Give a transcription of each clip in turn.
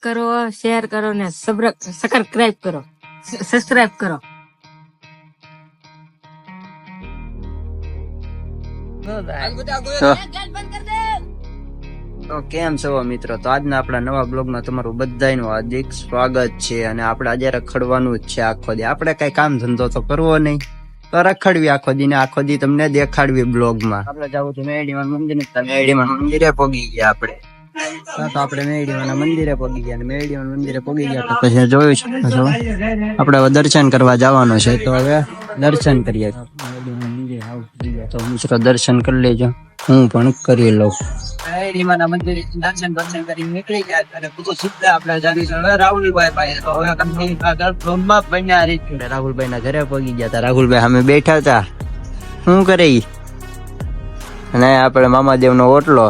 કરો, શેર કરો ને સબસ્ક્રાઇબ કરો. સબસ્ક્રાઇબ કરો. તો કેમ છો મિત્રો? તો આજના આપણા નવા બ્લોગમાં તમારું બધાનું હાર્દિક સ્વાગત છે. અને આપણે આજે રખડવાનું જ છે આખો દી. આપણે કઈ કામ ધંધો તો કરવો નહીં, તો રખડવી આખો દી ને આખો દી તમને દેખાડવી બ્લોગમાં. આપણે જવું છે મેડીમાં મંદિર, મેડીમાં મંદિરે પગી ગયા આપણે. તો આપણે મેડીમાં મંદિરે પગી ગયા, મેડીમાં મંદિરે પગી ગયા તો પછી જોયું છે આપણે હવે દર્શન કરવા જવાનું છે. તો હવે દર્શન કરીએ. તો મિત્રો દર્શન કરી લેજો, હું પણ કરી લઉં. દર્શન કરી નીકળી ગયા અને પછી સીધા આપણે જાણીશું રાહુલભાઈ પાસે. રાહુલભાઈ ના ઘરે પગી ગયા હતા. રાહુલભાઈ અમે બેઠા હતા, શું કરે અને આપણે મામાદેવ નો ઓટલો.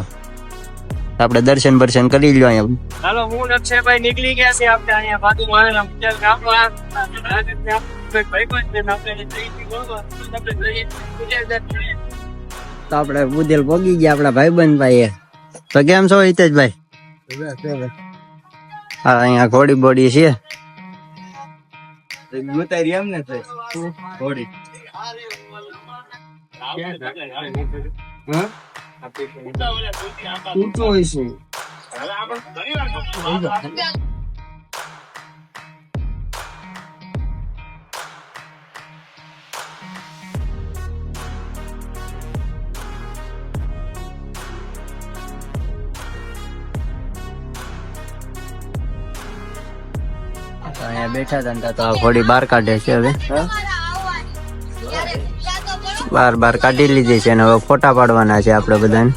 આપણે દર્શન બર્શન કરી લ્યો અહીંયા. હાલો, હું અક્ષયભાઈ નીકળી ગયા છે. આપણે અહીંયા બાજુમાં તો આપણે બુદેલ પગી ગયા આપણા ભાઈબંધ ભાઈ. તો કેમ છો હિતેશભાઈ? હા, અહીંયા ઘોડી બોડી છે. અહીંયા બેઠા હતા તો ઘોડી બહાર કાઢે છે. હવે બહાર કાઢી લીધી છે અને હવે ફોટા પાડવાના છે આપણે બધાને.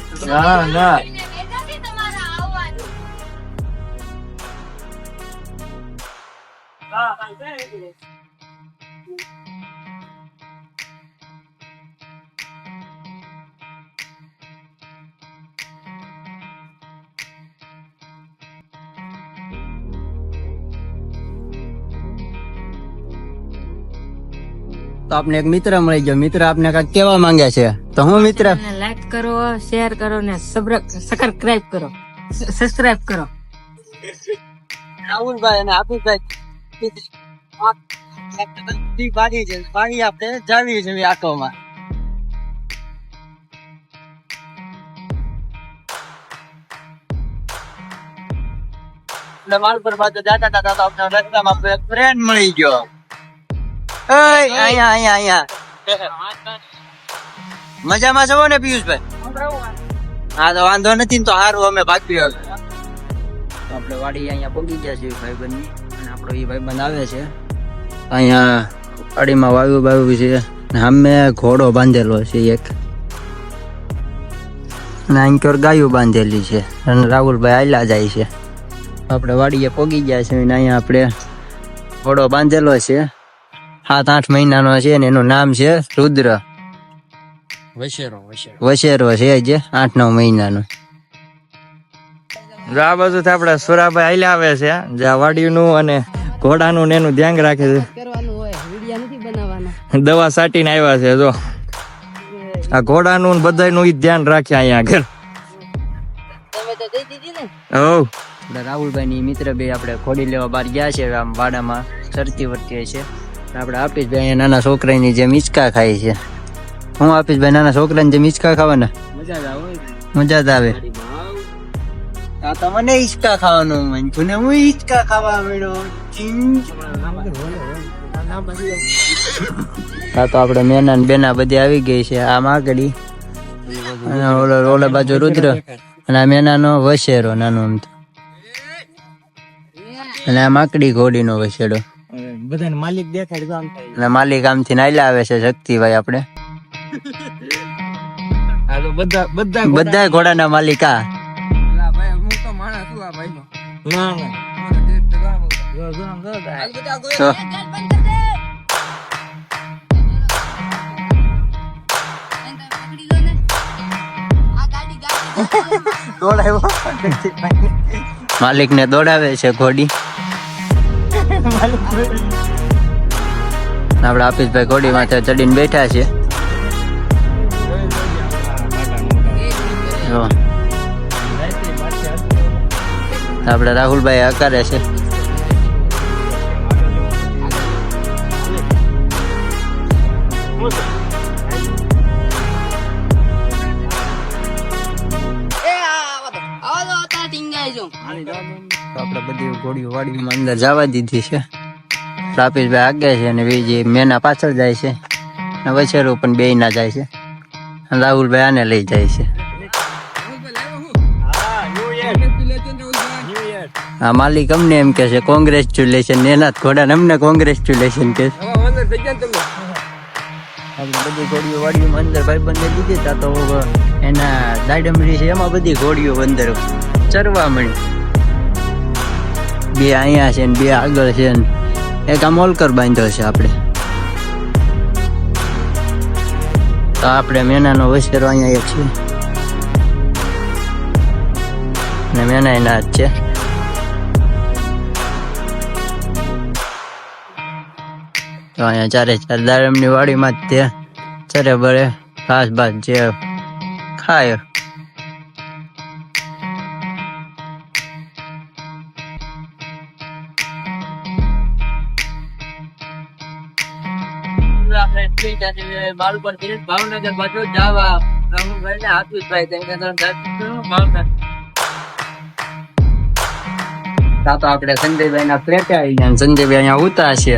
તો આપને એક મિત્ર મળી ગયો. મિત્ર આપને કઈક કેવા માંગે છે, તો હું મિત્ર? લાઈક કરો, શેર કરો ને સબસ્ક્રાઇબ કરો. સબસ્ક્રાઇબ કરો. રાહુલભાઈ અને આફીસભાઈ પાણી આપણે જાવી છે આટોમાં. માલ પર બાજુ જાતા રસ્તામાં ફ્રેન્ડ મળી ગયો. અહીંયા મજામાં છો ને પિયુષભાઈ? હા, તો વાંધો નથી ને, તો સારું અમે ભાગી આપણે વાડી અહીંયા પગી ગયા છે ભાઈબંધ ની. અને આપણો એ ભાઈબંધ આવે છે અહીંયા વાડીમાં વાવ્યું છે. સામે ઘોડો બાંધેલો છે એક, અને અહીં ગાયું બાંધેલી છે. અને રાહુલભાઈ આયલા જાય છે. આપણે વાડીએ પગી ગયા છે અને અહીંયા આપણે ઘોડો બાંધેલો છે. 7-8 મહિનાનો છે ને એનું નામ છે રુદ્ર. વશેરો છે જે 8-9 મહિનાનો. આ બાજુ આપડે સુરાભાઈ આયલા આવે છે, જે વાડીનું અને ઘોડાનું ને એનું ધ્યાન રાખે છે. દવા સાટીને આવ્યા છે. જો આ ઘોડાનું બધાનું ધ્યાન રાખે અહીંયા આગળ. રાહુલભાઈ ની મિત્ર બે આપણે ઘોડી લેવા બહાર ગયા છે. આમ વાડામાં ચરતી વર્તી છે. આપણે આપીશભાઈ અહીંયા નાના છોકરાની જેમ હિંચકા ખાય છે. હું આપીશભાઈ નાના છોકરાની જેમ હિંચકા ખાવાના મજા જ આવે. આ તો મને હિંચકા ખાવાનું મન થયું ને હું હિંચકા ખાવા મળ્યો. હા, તો આપણે મેના ને બેના બધી આવી ગઈ છે. આ માકડી અને ઓલા બાજુ રુદ્ર અને આ મેનાનો વસેરો નાનો આમ તો. અને આ માકડી ઘોડીનો વસેડો. બધાને માલિક દેખાડ્યો અને માલિક આમથી નાયલા આવે છે શક્તિભાઈ આપણે. બધા ઘોડાના માલિક આ. માલિક ને દોડાવે છે ઘોડી. આપડે આપીશભાઈ ઘોડી માથે ચડીને બેઠા છે. આપણે રાહુલભાઈ હકારે છે. આપણે બધી ઘોડીઓ વાડીમાં અંદર જવા દીધી છે. રાપેશભાઈ આગે છે અને બીજી મેના પાછળ જાય છે અને વછેરું પણ બે ના જાય છે. અને રાહુલભાઈ આને લઈ જાય છે. આ માલિક અમને એમ કે છે કોંગ્રેચ્યુલેશન, એના જ ઘોડા અમને કોંગ્રેચ્યુલેશન કે છે. આપણે બધી ઘોડીઓ વાડીઓમાં અંદર ભાઈબંધને દીધી તા તો એના દાડમરી છે એમાં બધી ઘોડીઓ અંદર ચરવા મળી. બે અહીંયા છે ને બે આગળ છે ને એક આ મોલકર બાંધ્યો છે આપણે. તો આપણે મેનાનો વસેરો અહીંયા એક છે ને મેના એના જ છે. તો અહીંયા ચારે ચાર દાડમની વાડીમાં જ તે ચરે બળે ઘાસ બાસ જે ખાય. ભાવનગર બાજુ જવા રાહુલભાઈ ને આતુષભાઈ તો આપણે સંજયભાઈ ના ફ્લેટે આવી ગયા. સંજયભાઈ અહીંયા ઉતા છે.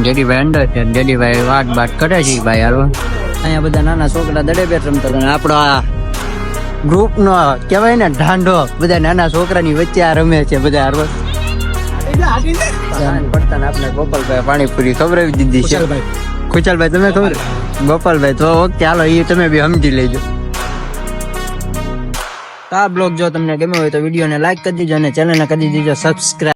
જેડીભાઈ અંદર છે. જેડીભાઈ વાત બાત કરે છે ભાઈ. હાલો અહીંયા બધા નાના છોકરા દડે બેટ રમતા હતા. આપણો આ ગ્રુપ નો કેવાય ને ઢાંઢો બધા નાના છોકરાની વચ્ચે આ રમે છે બધા. પડતા ને આપણે ગોપાલભાઈ પાણીપુરી ખવડાવી દીધી છે. ખુશાલભાઈ તમે ખબર? ગોપાલભાઈ તો ઓકે હાલો એ તમે બી સમજી લેજો. આ બ્લોગ જો તમને ગમ્યો હોય તો વિડીયોને લાઈક કરી દીજો અને ચેનલને કરી દીજો સબસ્ક્રાઇબ.